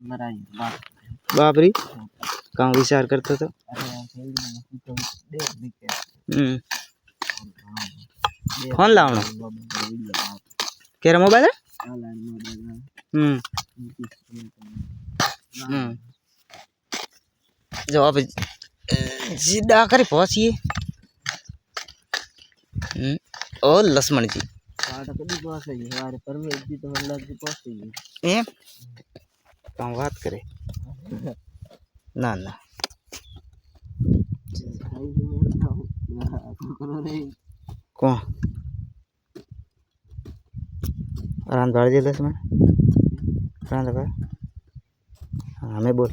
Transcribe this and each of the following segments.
बापरी कहाँ विचार करता था। फोन लावना केरा मोबाइल है। जो आप जिदा करे पहुंचिए। और लक्ष्मण जी कहाँ बात करे ना ना कौन रान भाड़ जे लक्ष्मण रान भाड़ हमें बोल।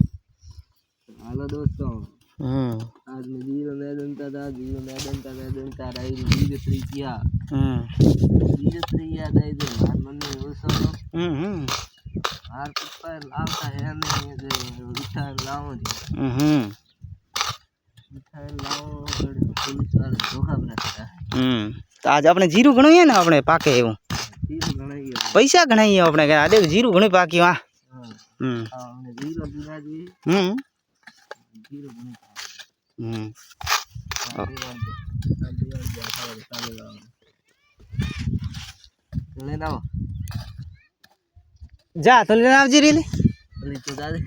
हेलो दोस्तों आज मैं जीरो मैदान का रही जीरो थ्री किया जीरो थ्री याद आई जो मार मन में वो सब मार पर लाता है नहीं जो उठा लाओ जी उठा लाओ पुलिस वाले धोखा बनाता है। तो आज अपने जीरो घणो है ना अपने पाके एवं जीरो घणा ही पैसा घणा ही अपने के देख जीरो घणी पाकी वहाँ हमने जीरो बिना जी जीरो घणी लेना जा तो लेना आप जी रे तो दादी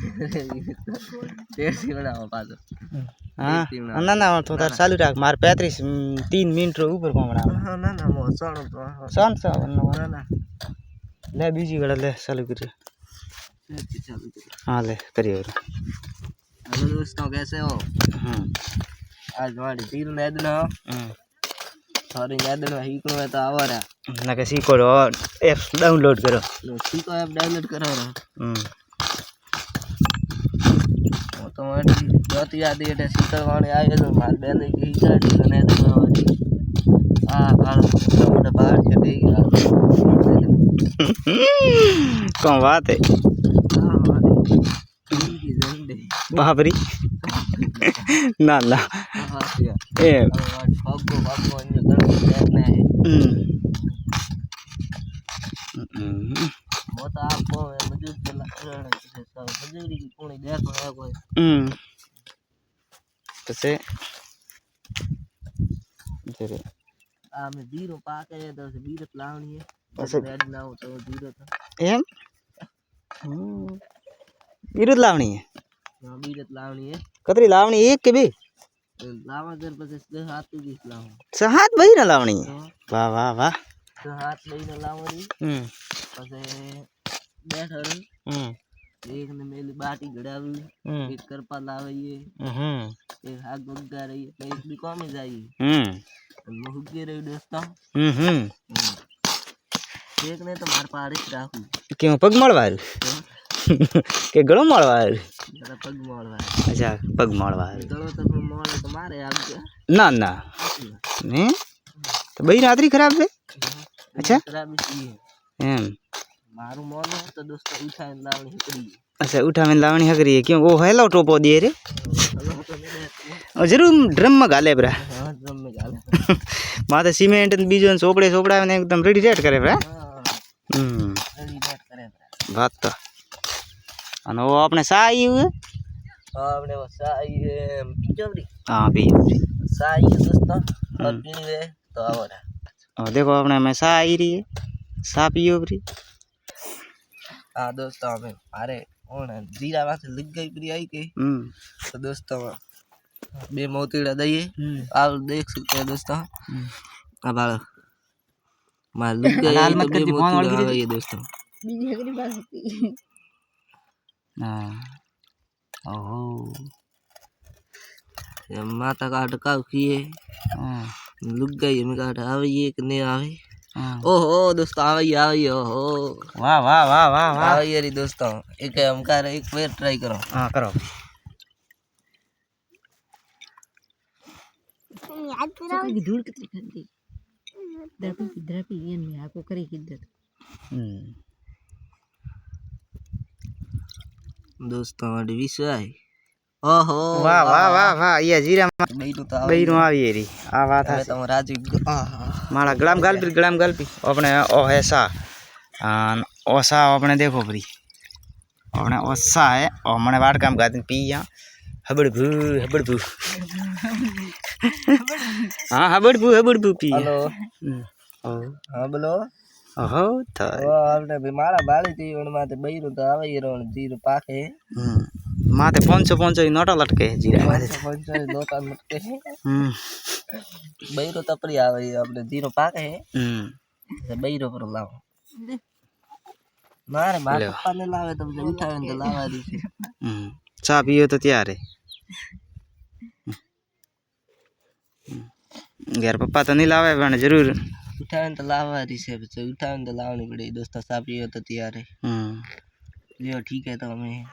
टेस्टी बनाओ पादो हाँ ना ना तो तार चालू रख मार 3 मिनट रो ऊपर को बना हां ना ना मो सोनो तो सोन सो ना ना ले बीजी गड़ा ले चालू करिए हाँ ले करिए। हेलो दोस्तों कैसे हो। आज हमारी तीन मैदान हो सारी मैदान में ही को तो आवर है ना कैसी करो ऐप डाउनलोड करो सीको ऐप डाउनलोड करो वो तो हमारी बहुत याद है सीकर वाले आए तो मार बेले की गाड़ी बने तो हमारी बाल मोटा बाहर चले गया कौन बात है बाबरी ना ना ए भागो भागो अन्य घर में देखना है वो तो आपको मजदूर चला मजदूरी की कोई देखो है कोई कैसे जरे मैं जीरो पाके तो जीरो लावनी है ऐसे रेड ना हो तो जीरो तो एम विरुद्ध लावणी है हां जीरो लावनी है कतरी लावणी एक के भी लावा कर बस हाथ की लाव हाथ भाई ना लावणी है वाह वाह वाह तो हाथ लઈને लावनी પછી બેઠો एक ने मेली बाटी घड़ावी एक करपा लावइए एक हाथ गुग्गा रही है एक भी कम जाई मैं हुगे रही दोस्तों एक ने तो मार पाड़े राखू क्यों पग मळवार के गळो मळवार पग मळवार अच्छा पग मळवार गळो तो मळे तो मारे आप ना ना ने तो बई रात्रि खराब है अच्छा खराब है एम मारू मोनो तो दोस्तों उठा लावणी हकड़ी अच्छा उठा में लावणी हकड़ी है क्यों वो हेलो टोपो दिए रे और जरूर ड्रम में गाले ब्रा हां ड्रम में गाले माथे सीमेंट ने बीजो सोपड़े सोपड़ा ने एकदम रेडी रेट करे ब्रा रेडी रेट करे ब्रा बात तो अने वो अपने साई हुए अपने वो साई पिजोरी हां पिजोरी साई दोस्तों और पीनी वे तो और और देखो अपने में साई रही है सा पियोरी हाँ दोस्तों हमें अरे और जीरा वहां से लिख गई प्री आई के तो दोस्तों बे मोतीड़ा दइए आप देख सकते हैं दोस्तों अब मार लिख गई तो बे मोतीड़ा आ गई दोस्तों बीजी हकड़ी बात होती हां ओहो ये माता का अटकाव किए लुक गई हमें का आवे ये कने आवे ओहो दोस्तों आवे ओहो वाह वाह वाह वाह वाह आवे रे दोस्तों एक हम कर एक बार ट्राई करो हां करो याद करो की धूल कितनी खाती द्रपी ये में आपको करे किद्दत दोस्तों हमारी विश्व है ओहो वाह वाह वाह वाह ये जीरा बैरू आवी री आ बात है तो राजू मारा गलाम गालपी अपने ओ ऐसा ओसा अपने देखो परी हमने ओसा है हमने वाट काम गाते पी या हबड़ भू हाँ हबड़ भू पी हेलो हाँ बोलो ओहो तो वो आपने भी मारा बाली थी उन माते बईरो तो आवे ये रोन जीरो पाके माते 500 नोटा लटके जीरा माते 500 नोटा लटके बईरो तपरी आवे आपने जीरो पाके बईरो पर लाओ मारे मारे पप्पा ने लावे तो मुझे उठावे तो लावा दी चा पियो तो तैयार है घर पप्पा तो नहीं लावे पण जरूर उठावे तो लावा दी से उठावे तो लावनी पड़ेगी दोस्तों चा पियो तो तैयार है लियो ठीक है तो हमें